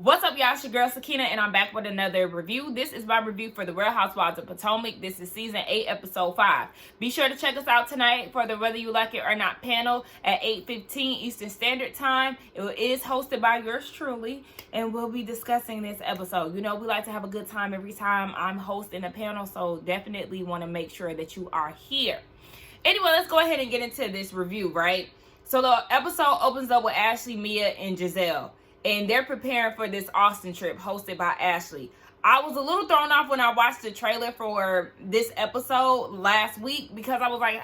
What's up, y'all? It's your girl Sakina, and I'm back with another review. This is my review for the Real Housewives of Potomac. This is season 8, episode 5. Be sure to check us out tonight for the Whether You Like It or Not panel at 8:15 Eastern Standard Time. It is hosted by yours truly, and we'll be discussing this episode. You know, we like to have a good time every time I'm hosting a panel, so definitely want to make sure that you are here. Anyway, let's go ahead and get into this review, right? So the episode opens up with Ashley, Mia, and Giselle. And they're preparing for this Austin trip hosted by Ashley. I was a little thrown off when I watched the trailer for this episode last week because I was like,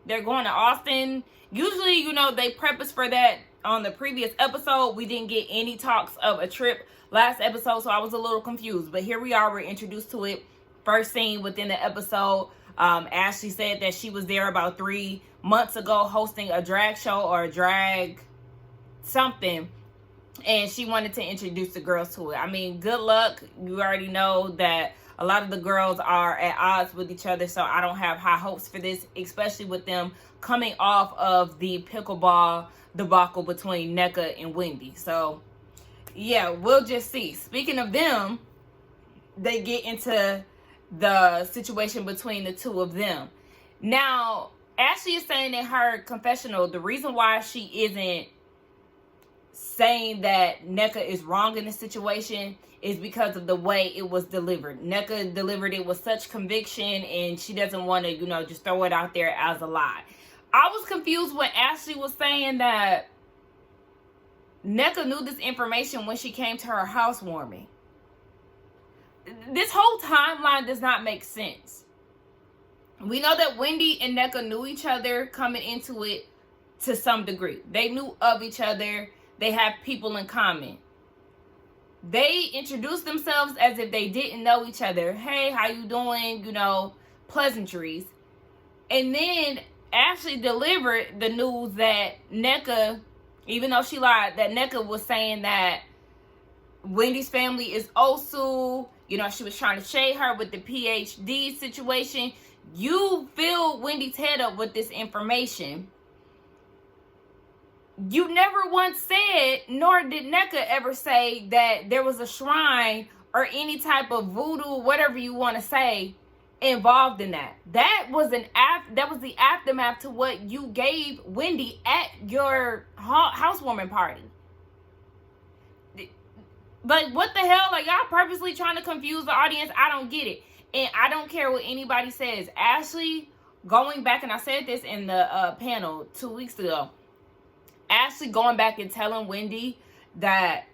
they're going to Austin. Usually, you know, they prep us for that on the previous episode. We didn't get any talks of a trip last episode, so I was a little confused. But here we are. We're introduced to it. First scene within the episode. Ashley said that she was there about 3 months ago hosting a drag show or a drag something. And she wanted to introduce the girls to it. I mean, good luck. You already know that a lot of the girls are at odds with each other, so I don't have high hopes for this, especially with them coming off of the pickleball debacle between Nneka and Wendy. So, yeah, we'll just see. Speaking of them, they get into the situation between the two of them. Now, Ashley is saying in her confessional, the reason why she isn't saying that Nneka is wrong in the situation is because of the way it was delivered. Nneka delivered it with such conviction, and she doesn't want to, you know, just throw it out there as a lie. I was confused when Ashley was saying that Nneka knew this information when she came to her housewarming. This whole timeline does not make sense. We know that Wendy and Nneka knew each other coming into it to some degree. They knew of each other. They have people in common. They introduced themselves as if they didn't know each other. Hey, how you doing? You know, pleasantries. And then Ashley delivered the news that Nneka, even though she lied, that Nneka was saying that Wendy's family is Osu. You know, she was trying to shade her with the PhD situation. You filled Wendy's head up with this information. You never once said, nor did Nneka ever say, that there was a shrine or any type of voodoo, whatever you want to say, involved in that. That was the aftermath to what you gave Wendy at your housewarming party. Like, what the hell? Like, y'all purposely trying to confuse the audience? I don't get it. And I don't care what anybody says. Ashley, going back, and I said this in the panel 2 weeks ago, Ashley going back and telling Wendy that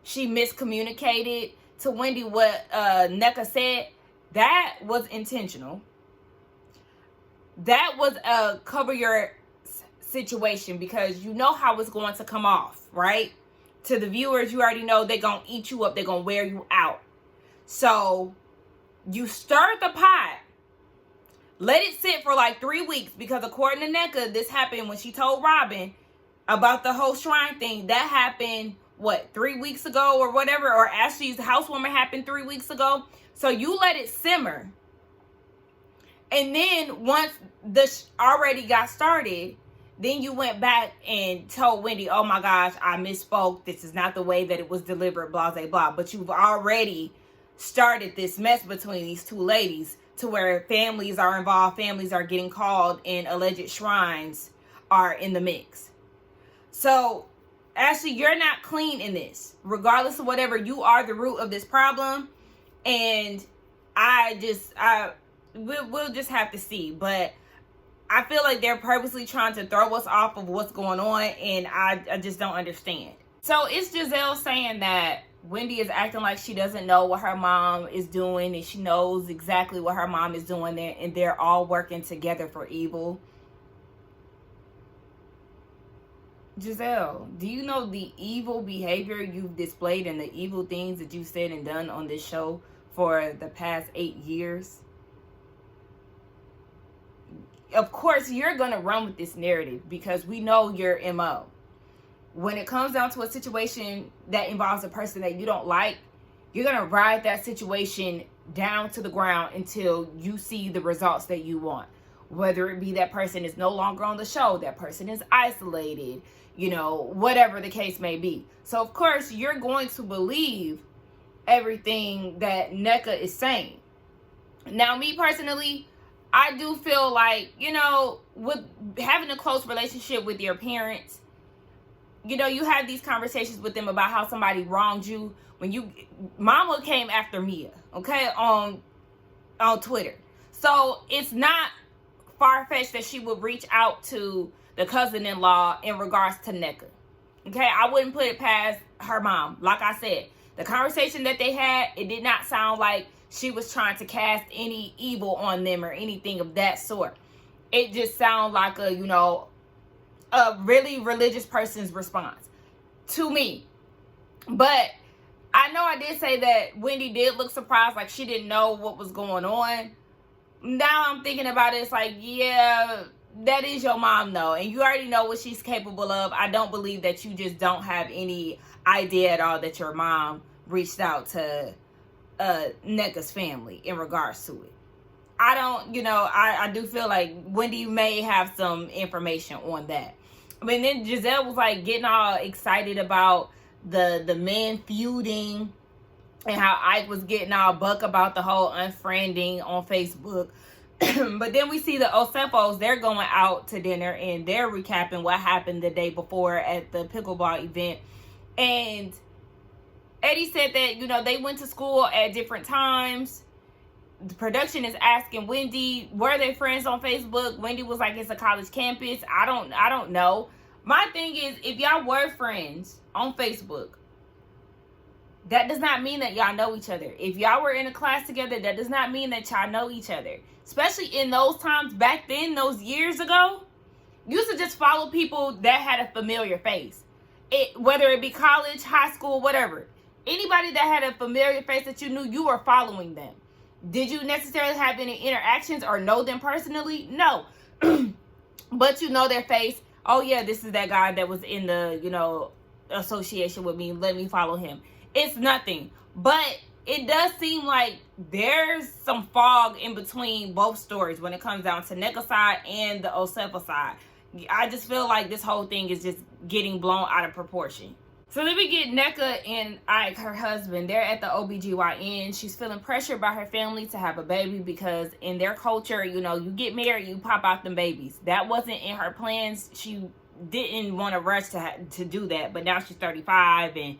she miscommunicated to Wendy what Nneka said, that was intentional. That was a cover your situation, because you know how it's going to come off, right? To the viewers, you already know they're going to eat you up. They're going to wear you out. So you stirred the pot. Let it sit for like 3 weeks, because according to Nneka, this happened when she told Robin about the whole shrine thing. That happened, what, 3 weeks ago or whatever? Or Ashley's housewarming happened 3 weeks ago. So you let it simmer. And then once this already got started, then you went back and told Wendy, oh my gosh, I misspoke. This is not the way that it was delivered, blah, blah, blah. But you've already started this mess between these two ladies to where families are involved, families are getting called, and alleged shrines are in the mix. So, Ashley, you're not clean in this. Regardless of whatever, you are the root of this problem. And we'll just have to see. But I feel like they're purposely trying to throw us off of what's going on. And I just don't understand. So, it's Giselle saying that Wendy is acting like she doesn't know what her mom is doing. And she knows exactly what her mom is doing there. And they're all working together for evil. Giselle, do you know the evil behavior you've displayed and the evil things that you've said and done on this show for the past 8 years? Of course, you're going to run with this narrative because we know your MO. When it comes down to a situation that involves a person that you don't like, you're going to ride that situation down to the ground until you see the results that you want. whether it be that person is no longer on the show, that person is isolated, whatever the case may be. So of course you're going to believe everything that Nneka is saying. Now, me personally, I do feel like, with having a close relationship with your parents, you have these conversations with them about how somebody wronged you. Mama came after Mia, okay, on Twitter. So it's not far-fetched that she would reach out to the cousin-in-law in regards to Nneka. Okay, I wouldn't put it past her mom. Like I said, the conversation that they had, it did not sound like she was trying to cast any evil on them or anything of that sort. It just sounded like a really religious person's response to me. But I know I did say that Wendy did look surprised, like she didn't know what was going on. Now I'm thinking about it, it's like, yeah, that is your mom though, and you already know what she's capable of. I don't believe that you just don't have any idea at all that your mom reached out to Nneka's family in regards to it. I don't, I do feel like Wendy may have some information on that. I mean, then Giselle was like getting all excited about the men feuding and how Ike was getting all buck about the whole unfriending on Facebook. But then we see the Osefos, they're going out to dinner and they're recapping what happened the day before at the pickleball event. And Eddie said that, they went to school at different times. The production is asking Wendy, were they friends on Facebook? Wendy was like, it's a college campus. I don't know. My thing is, if y'all were friends on Facebook, that does not mean that y'all know each other. If y'all were in a class together, that does not mean that y'all know each other. Especially in those times back then, those years ago, you used to just follow people that had a familiar face. Whether it be college, high school, whatever. Anybody that had a familiar face that you knew, you were following them. Did you necessarily have any interactions or know them personally? No. But you know their face. Oh yeah, this is that guy that was in the, association with me. Let me follow him. It's nothing. But it does seem like there's some fog in between both stories when it comes down to Nneka's side and the Osefa side. I just feel like this whole thing is just getting blown out of proportion. So then we get Nneka and Ike, her husband. They're at the OBGYN. She's feeling pressured by her family to have a baby because in their culture, you get married, you pop out them babies. That wasn't in her plans. She didn't want to rush to do that, but now she's 35 and,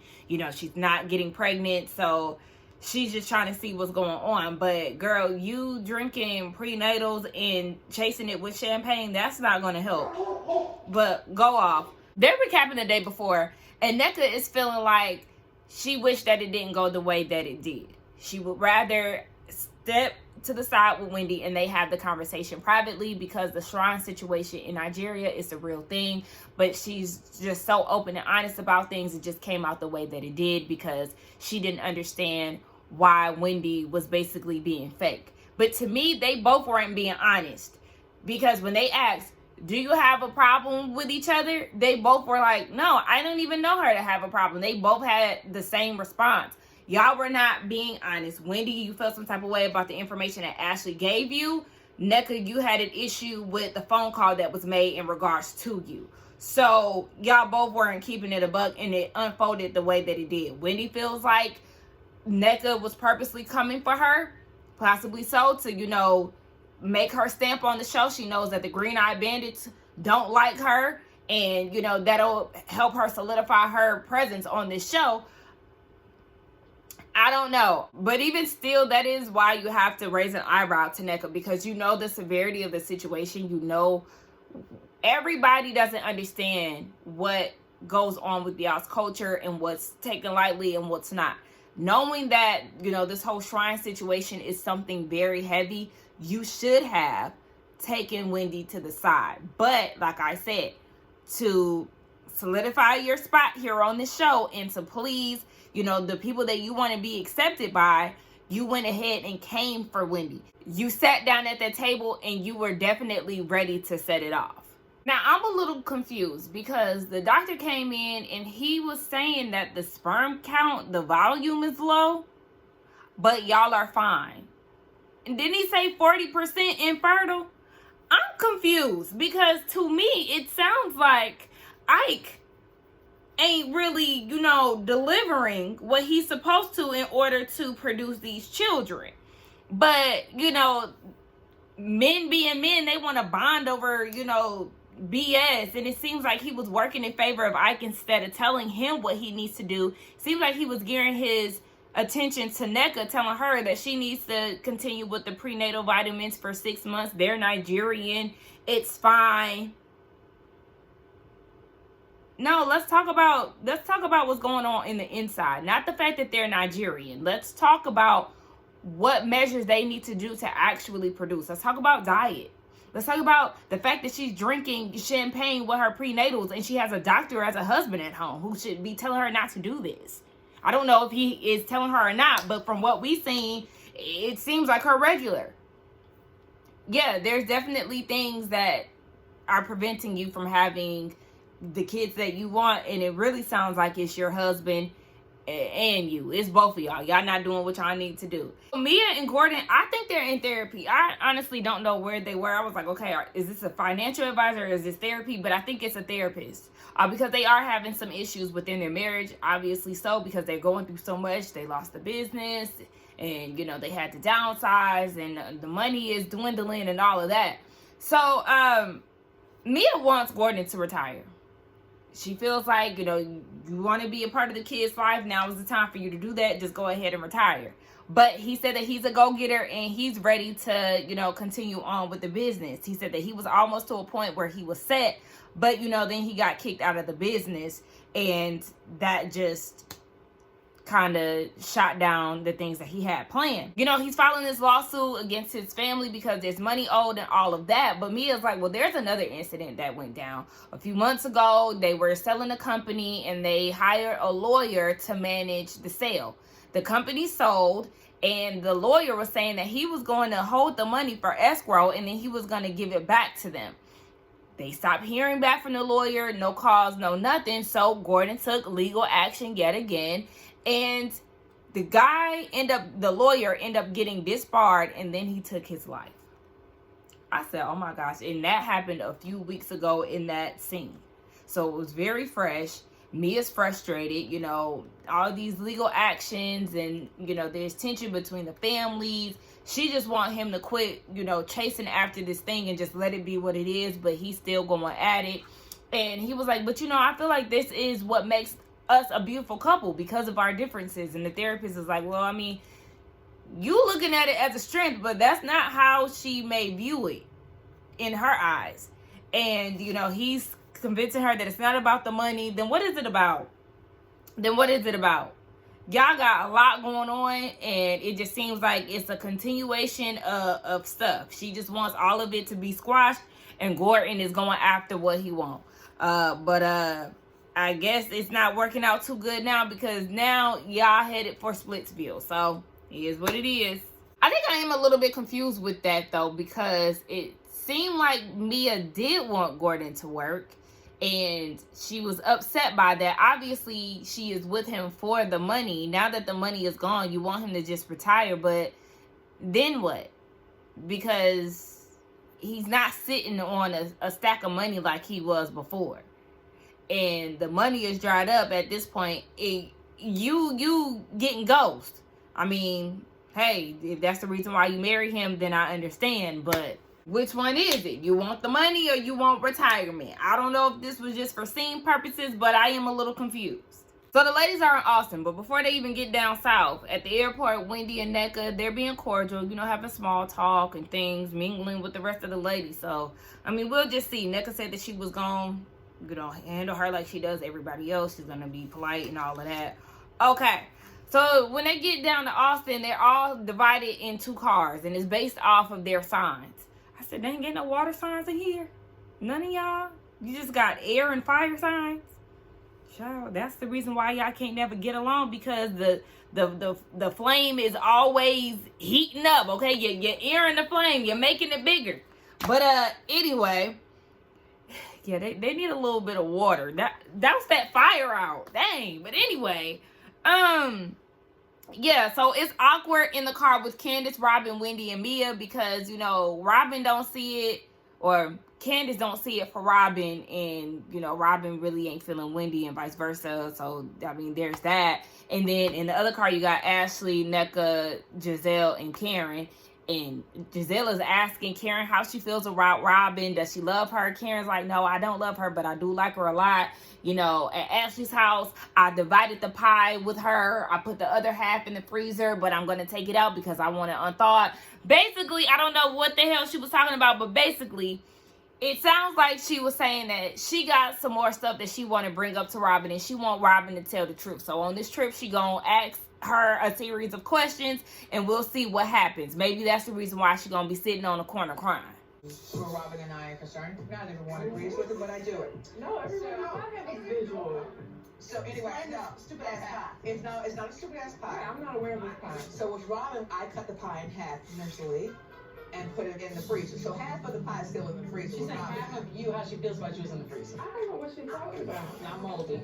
she's not getting pregnant. So she's just trying to see what's going on. But girl, you drinking prenatals and chasing it with champagne, that's not going to help. But go off. They're recapping the day before. And Nneka is feeling like she wished that it didn't go the way that it did. She would rather step to the side with Wendy and they have the conversation privately because the shrine situation in Nigeria is a real thing. But she's just so open and honest about things. It just came out the way that it did because she didn't understand why Wendy was basically being fake. But to me, they both weren't being honest. Because when they asked, do you have a problem with each other? They both were like, no, I don't even know her to have a problem. They both had the same response. Y'all were not being honest. Wendy, you felt some type of way about the information that Ashley gave you. Nneka, you had an issue with the phone call that was made in regards to you. So y'all both weren't keeping it a buck and it unfolded the way that it did. Wendy feels like Nneka was purposely coming for her, possibly so, to, make her stamp on the show. She knows that the Green Eye Bandits don't like her and, that'll help her solidify her presence on this show. I don't know. But even still, that is why you have to raise an eyebrow to Nneka because the severity of the situation. Everybody doesn't understand what goes on with y'all's culture and what's taken lightly and what's not. Knowing that, this whole shrine situation is something very heavy, you should have taken Wendy to the side. But like I said, to solidify your spot here on this show and to please, the people that you want to be accepted by, you went ahead and came for Wendy. You sat down at that table and you were definitely ready to set it off. Now, I'm a little confused because the doctor came in and he was saying that the sperm count, the volume is low, but y'all are fine. And didn't he say 40% infertile? I'm confused because to me it sounds like Ike ain't really, delivering what he's supposed to in order to produce these children. But, men being men, they want to bond over, BS. And it seems like he was working in favor of Ike instead of telling him what he needs to do. Seems like he was gearing his attention to Nneka, telling her that she needs to continue with the prenatal vitamins for 6 months. They're Nigerian. It's fine. No, let's talk about what's going on in the inside. Not the fact that they're Nigerian. Let's talk about what measures they need to do to actually produce. Let's talk about diet. Let's talk about the fact that she's drinking champagne with her prenatals and she has a doctor as a husband at home who should be telling her not to do this. I don't know if he is telling her or not, but from what we've seen, it seems like her regular. Yeah, there's definitely things that are preventing you from having the kids that you want, and it really sounds like it's your husband and you. It's both of y'all. Y'all not doing what y'all need to do. Mia and Gordon, I think they're in therapy. I honestly don't know where they were. I was like, okay, is this a financial advisor or is this therapy? But I think it's a therapist because they are having some issues within their marriage. Obviously so, because they're going through so much. They lost the business and, they had to downsize and the money is dwindling and all of that. So Mia wants Gordon to retire. She feels like, you want to be a part of the kid's life. Now is the time for you to do that. Just go ahead and retire. But he said that he's a go-getter and he's ready to, continue on with the business. He said that he was almost to a point where he was set. But, then he got kicked out of the business. And that just kind of shot down the things that he had planned. He's filing this lawsuit against his family because there's money owed and all of that. But Mia's like, well, there's another incident that went down. A few months ago, they were selling a company and they hired a lawyer to manage the sale. The company sold and the lawyer was saying that he was going to hold the money for escrow and then he was going to give it back to them. They stopped hearing back from the lawyer, no calls, no nothing. So Gordon took legal action yet again. And the lawyer ended up getting disbarred and then he took his life. I said, oh my gosh. And that happened a few weeks ago in that scene. So it was very fresh. Mia's frustrated, all these legal actions and, there's tension between the families. She just wants him to quit, chasing after this thing and just let it be what it is. But he's still going at it. And he was like, but, I feel like this is what makes us a beautiful couple because of our differences. And the therapist is like, well, I mean, you looking at it as a strength, but that's not how she may view it in her eyes. And, he's convincing her that it's not about the money. Then what is it about? Y'all got a lot going on and it just seems like it's a continuation of stuff. She just wants all of it to be squashed and Gordon is going after what he wants. But I guess it's not working out too good now because now y'all headed for Splitsville. So it is what it is. I think I am a little bit confused with that though, because it seemed like Mia did want Gordon to work and she was upset by that. Obviously she is with him for the money. Now that the money is gone, you want him to just retire, but then what? Because he's not sitting on a stack of money like he was before. And the money is dried up at this point. You getting ghost. I mean, hey, if that's the reason why you marry him, then I understand. But which one is it? You want the money or you want retirement? I don't know if this was just for scene purposes, but I am a little confused. So the ladies are in Austin, but before they even get down south, at the airport, Wendy and Nneka, they're being cordial, having small talk and things, mingling with the rest of the ladies. So, I mean, we'll just see. Nneka said that she was going handle her like she does everybody else. She's going to be polite and all of that. Okay. So when they get down to Austin, they're all divided in 2 cars, and it's based off of their signs. I said, they ain't getting no water signs in here. None of y'all. You just got air and fire signs. Child, that's the reason why y'all can't never get along, because the flame is always heating up. Okay, you're airing the flame. You're making it bigger. But anyway. Yeah, they need a little bit of water. That was that fire out. Dang. But anyway, yeah, so it's awkward in the car with Candace, Robin, Wendy, and Mia because, Robin don't see it. or Candace don't see it for Robin, and you know Robin really ain't feeling Wendy and vice versa. So I mean there's that. And then in the other car you got Ashley, Nneka, Giselle, and Karen. And Giselle is asking Karen how she feels about Robin. Does she love her? Karen's like, no, I don't love her, but I do like her a lot. You know, at Ashley's house, I divided the pie with her. I put the other half in the freezer, but I'm going to take it out because I want it unthawed. Basically, I don't know what the hell she was talking about, but basically, it sounds like she was saying that she got some more stuff that she want to bring up to Robin, and she want Robin to tell the truth. So on this trip, she gonna ask her a series of questions, and we'll see what happens. Maybe that's the reason why she's gonna be sitting on the corner crying. Where Robin and I are concerned, not everyone agrees with it, but I do it. No, everyone I have a visual. So anyway, no, stupid ass pie. It's not a stupid ass pie. I'm not aware of this pie. So with Robin, I cut the pie in half mentally and put it in the freezer. So half of the pie is still in the freezer. She's saying half of you, how she feels about you is in the freezer. I don't know what she's talking about. Not moldy.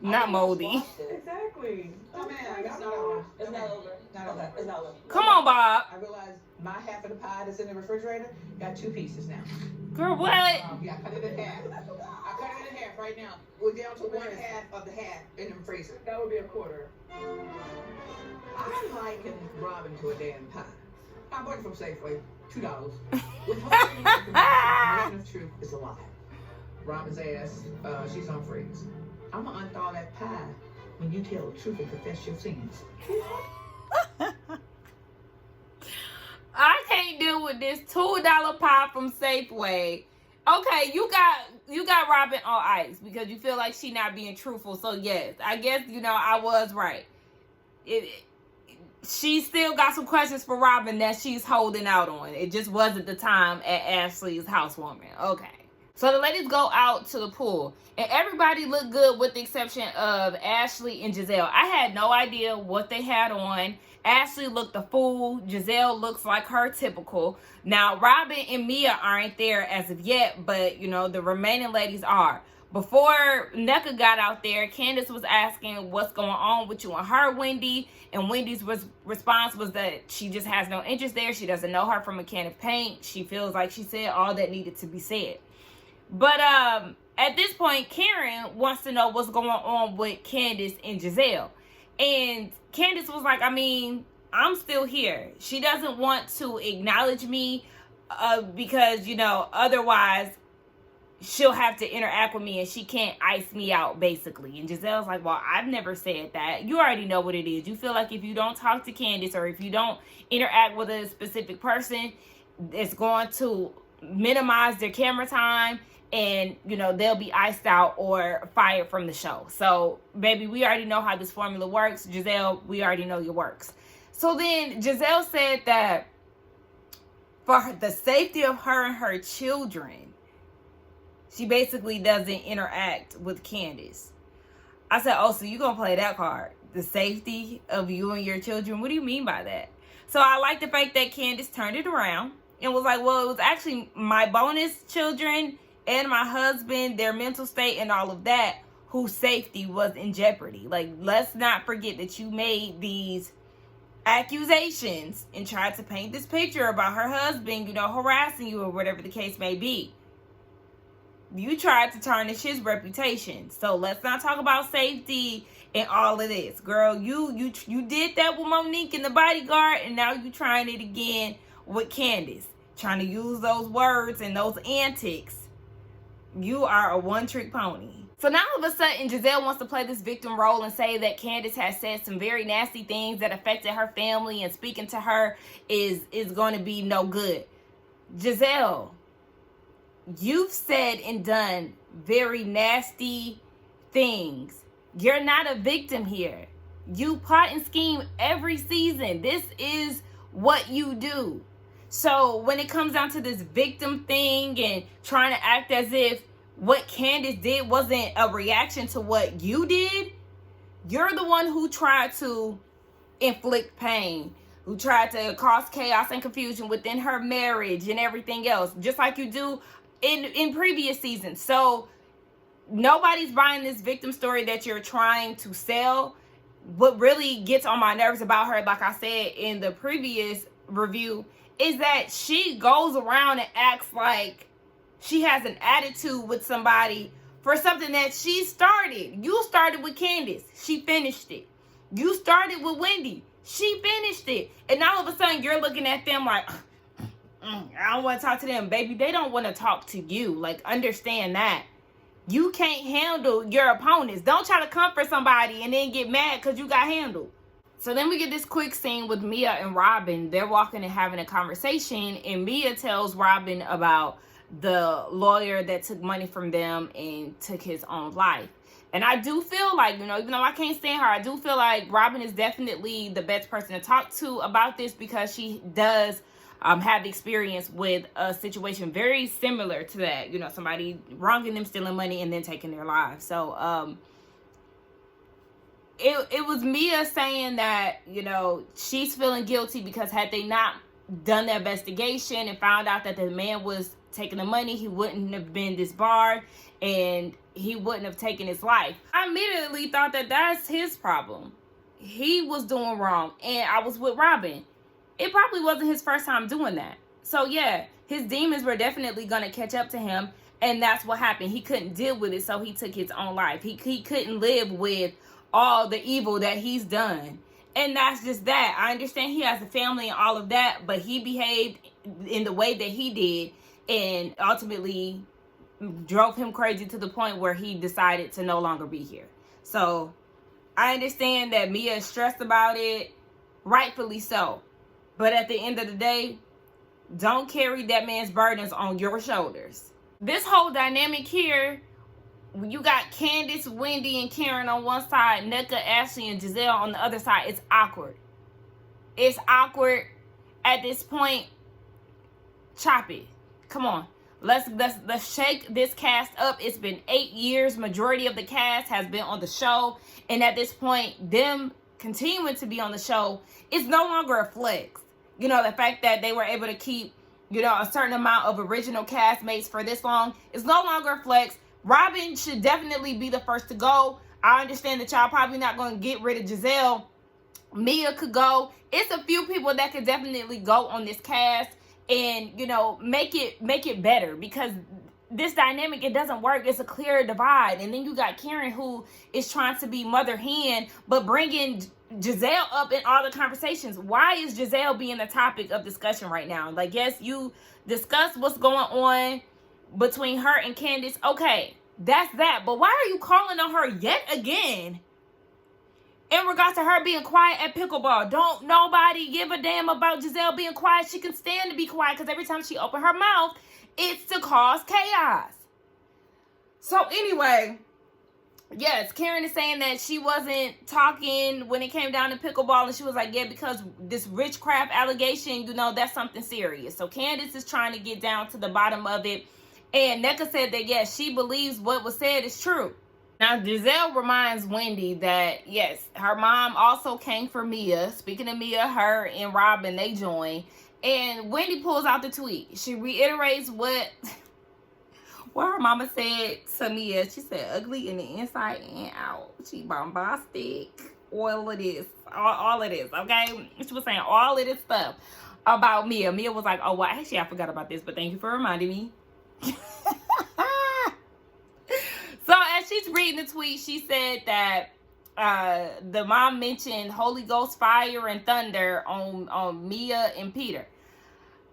Not moldy. Exactly. Oh man, it's not over. It's not over. Not over. It's not over. Come on, Bob. I realized my half of the pie that's in the refrigerator got 2 pieces now. Girl, what? Yeah, I cut it in half. I cut it in half right now. We're down to 1/2 of the half in the freezer. That would be a quarter. I liken Robin to a damn pie. I bought it from Safeway, $2. With the truth is a lie. Robin's ass, she's on freeze. I'm gonna unthaw that pie when you tell the truth and confess your sins. I can't deal with this $2 pie from Safeway. Okay, you got Robin on ice because you feel like she not being truthful. So yes, I guess you know I was right. She still got some questions for Robin that she's holding out on. It just wasn't the time at Ashley's housewarming. Okay. So the ladies go out to the pool, and everybody looked good with the exception of Ashley and Giselle. I had no idea what they had on. Ashley looked a fool. Giselle looks like her typical. Now, Robin and Mia aren't there as of yet, but, you know, the remaining ladies are. Before Nneka got out there, Candace was asking what's going on with you and her, Wendy. And Wendy's response was that she just has no interest there. She doesn't know her from a can of paint. She feels like she said all that needed to be said. But at this point, Karen wants to know what's going on with Candace and Giselle. And Candace was like, I mean, I'm still here. She doesn't want to acknowledge me because, you know, otherwise she'll have to interact with me and she can't ice me out, basically. And Giselle's like, well, I've never said that. You already know what it is. You feel like if you don't talk to Candace or if you don't interact with a specific person, it's going to minimize their camera time. And, you know, they'll be iced out or fired from the show. So, baby, we already know how this formula works. Giselle, we already know your works. So then Giselle said that for the safety of her and her children, she basically doesn't interact with Candace. I said, oh, so you're going to play that card? The safety of you and your children? What do you mean by that? So I like the fact that Candace turned it around and was like, well, it was actually my bonus children and my husband, their mental state and all of that, whose safety was in jeopardy. Like, let's not forget that you made these accusations and tried to paint this picture about her husband, you know, harassing you or whatever the case may be. You tried to tarnish his reputation. So let's not talk about safety and all of this. Girl, you did that with Monique in The Bodyguard, and now you trying it again with Candace. Trying to use those words and those antics. You are a one-trick pony. So now all of a sudden, Giselle wants to play this victim role and say that Candace has said some very nasty things that affected her family, and speaking to her is going to be no good. Giselle, you've said and done very nasty things. You're not a victim here. You plot and scheme every season. This is what you do. So when it comes down to this victim thing and trying to act as if what Candace did wasn't a reaction to what you did, you're the one who tried to inflict pain, who tried to cause chaos and confusion within her marriage and everything else, just like you do in previous seasons. So nobody's buying this victim story that you're trying to sell. What really gets on my nerves about her, like I said in the previous review, is that she goes around and acts like she has an attitude with somebody for something that she started. You started with Candace. She finished it. You started with Wendy. She finished it. And all of a sudden, you're looking at them like, I don't want to talk to them. Baby, they don't want to talk to you. Like, understand that. You can't handle your opponents. Don't try to comfort somebody and then get mad because you got handled. So then we get this quick scene with Mia and Robin. They're walking and having a conversation. And Mia tells Robin about the lawyer that took money from them and took his own life. And I do feel like, you know, even though I can't stand her, I do feel like Robin is definitely the best person to talk to about this, because she does have experience with a situation very similar to that. You know, somebody wronging them, stealing money, and then taking their lives. So it was Mia saying that, you know, she's feeling guilty because had they not done the investigation and found out that the man was taking the money, he wouldn't have been disbarred and he wouldn't have taken his life. I immediately thought that that's his problem. He was doing wrong. And I was with Robin. It probably wasn't his first time doing that. So yeah, his demons were definitely going to catch up to him. And that's what happened. He couldn't deal with it, so he took his own life. He couldn't live with all the evil that he's done. And that's just that. I understand he has a family and all of that, but he behaved in the way that he did and ultimately drove him crazy to the point where he decided to no longer be here. So I understand that Mia is stressed about it, rightfully so. But at the end of the day, don't carry that man's burdens on your shoulders. This whole dynamic here, you got Candace, Wendy, and Karen on one side, Nneka, Ashley, and Giselle on the other side. It's awkward. It's awkward at this point. Chop it. Come on. Let's shake this cast up. It's been 8 years. Majority of the cast has been on the show. And at this point, them continuing to be on the show is no longer a flex. You know, the fact that they were able to keep, you know, a certain amount of original castmates for this long is no longer a flex. Robin should definitely be the first to go. I understand that y'all probably not going to get rid of Giselle. Mia could go. It's a few people that could definitely go on this cast and, you know, make it better, because this dynamic, it doesn't work. It's a clear divide. And then you got Karen, who is trying to be mother hen, but bringing Giselle up in all the conversations. Why is Giselle being the topic of discussion right now? Like, yes, you discuss what's going on between her and Candace. Okay, that's that. But why are you calling on her yet again in regards to her being quiet at pickleball? Don't nobody give a damn about Giselle being quiet. She can stand to be quiet, because every time she open her mouth, it's to cause chaos. So anyway, yes, Karen is saying that she wasn't talking when it came down to pickleball, and she was like, yeah, because this witchcraft allegation, you know, that's something serious. So Candace is trying to get down to the bottom of it. And Nneka said that, yes, she believes what was said is true. Now, Giselle reminds Wendy that, yes, her mom also came for Mia. Speaking of Mia, her and Robin, they joined. And Wendy pulls out the tweet. She reiterates what her mama said to Mia. She said, ugly in the inside and out. She bombastic. All of this. All of this, okay? She was saying all of this stuff about Mia. Mia was like, oh, well, actually, I forgot about this, but thank you for reminding me. So as she's reading the tweet, she said that the mom mentioned Holy Ghost fire and thunder on Mia and Peter.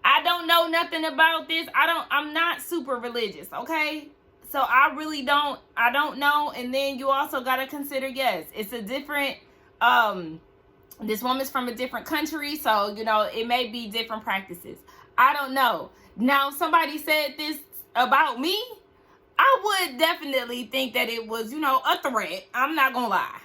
I don't know nothing about this. I'm not super religious, okay? So I don't know. And then you also got to consider, yes, it's a different, this woman's from a different country. So, you know, it may be different practices. I don't know. Now, somebody said this about me, I would definitely think that it was, you know, a threat. I'm not gonna lie.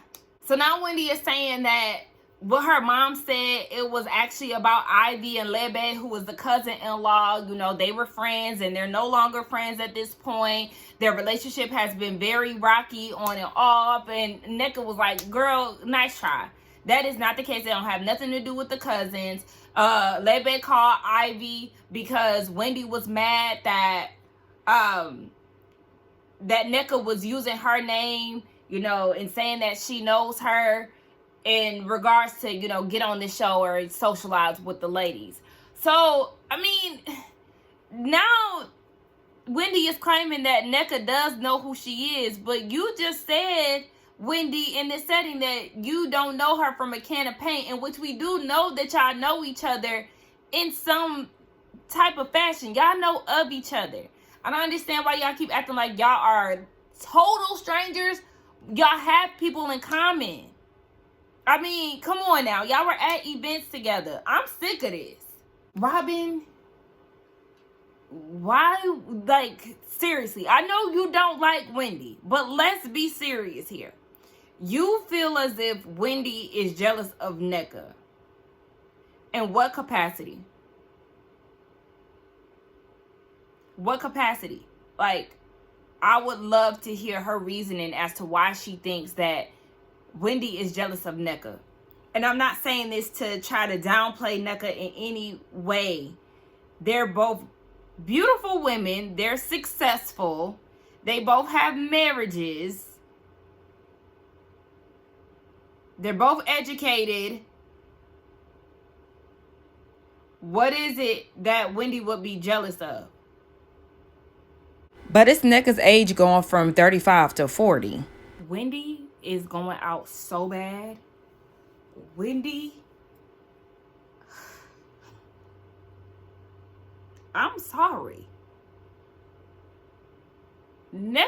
So now Wendy is saying that what her mom said, it was actually about Ivy and Lebe, who was the cousin-in-law. You know, they were friends and they're no longer friends at this point. Their relationship has been very rocky on and off. And Nneka was like, girl, nice try. That is not the case. They don't have nothing to do with the cousins. Lebe called Ivy because Wendy was mad that Nneka was using her name, you know, and saying that she knows her in regards to, you know, get on the show or socialize with the ladies. So, I mean, now Wendy is claiming that Nneka does know who she is, but you just said, Wendy, in this setting that you don't know her from a can of paint, in which we do know that y'all know each other in some type of fashion. Y'all know of each other. I don't understand why y'all keep acting like y'all are total strangers. Y'all have people in common. I mean, come on now. Y'all were at events together. I'm sick of this. Robin, why, like, seriously, I know you don't like Wendy, but let's be serious here. You feel as if Wendy is jealous of Nneka. In what capacity? What capacity? Like, I would love to hear her reasoning as to why she thinks that Wendy is jealous of Nneka. And I'm not saying this to try to downplay Nneka in any way. They're both beautiful women. They're successful. They both have marriages. They're both educated. What is it that Wendy would be jealous of? But it's Nneka's age going from 35 to 40. Wendy is going out so bad. Wendy, I'm sorry. Nneka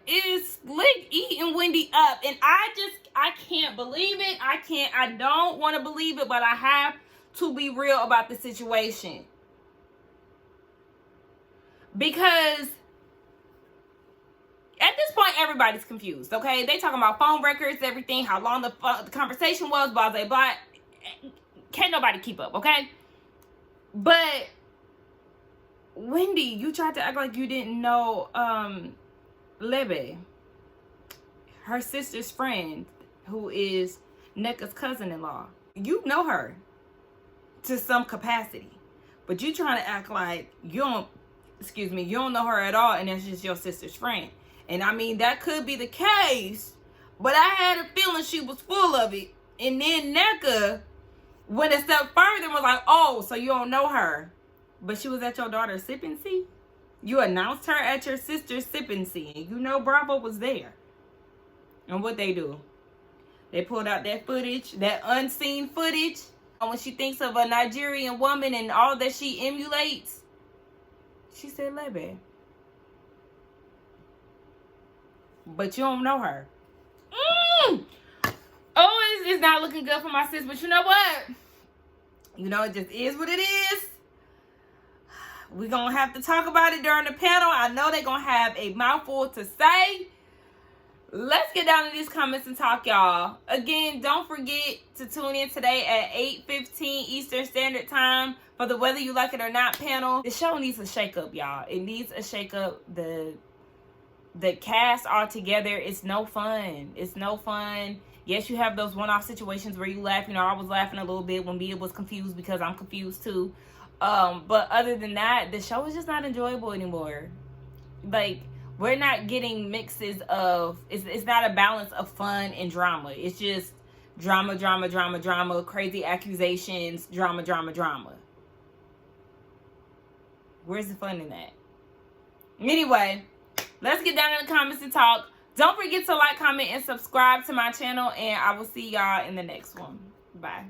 is slick eating Wendy up, and I can't believe it. I don't want to believe it, but I have to be real about the situation. Because at this point, everybody's confused, okay? They talking about phone records, everything, how long the conversation was, blah, blah, blah. Can't nobody keep up, okay? But Wendy, you tried to act like you didn't know Lebe, her sister's friend, who is Nneka's cousin-in-law. You know her to some capacity, but you trying to act like you don't know her at all, and that's just your sister's friend. And I mean, that could be the case, but I had a feeling she was full of it. And then Nneka went a step further and was like, oh, so you don't know her. But she was at your daughter's sipping see? You announced her at your sister's sipping see. And you know Bravo was there. And what they do? They pulled out that footage, that unseen footage. And when she thinks of a Nigerian woman and all that she emulates, she said Lebe. But you don't know her. Oh, it's not looking good for my sis. But you know what? You know, it just is what it is. We're going to have to talk about it during the panel. I know they're going to have a mouthful to say. Let's get down to these comments and talk, y'all. Again, don't forget to tune in today at 8:15 Eastern Standard Time for the Whether You Like It or Not panel. The show needs a shake-up, y'all. It needs a shake-up. The cast all together, it's no fun. It's no fun. Yes, you have those one-off situations where you laugh. You know, I was laughing a little bit when Bia was confused because I'm confused too. But other than that, the show is just not enjoyable anymore. Like, we're not getting mixes of, it's not a balance of fun and drama. It's just drama, drama, drama, drama, crazy accusations, drama, drama, drama. Where's the fun in that? Anyway, let's get down in the comments and talk. Don't forget to like, comment, and subscribe to my channel, and I will see y'all in the next one. Bye.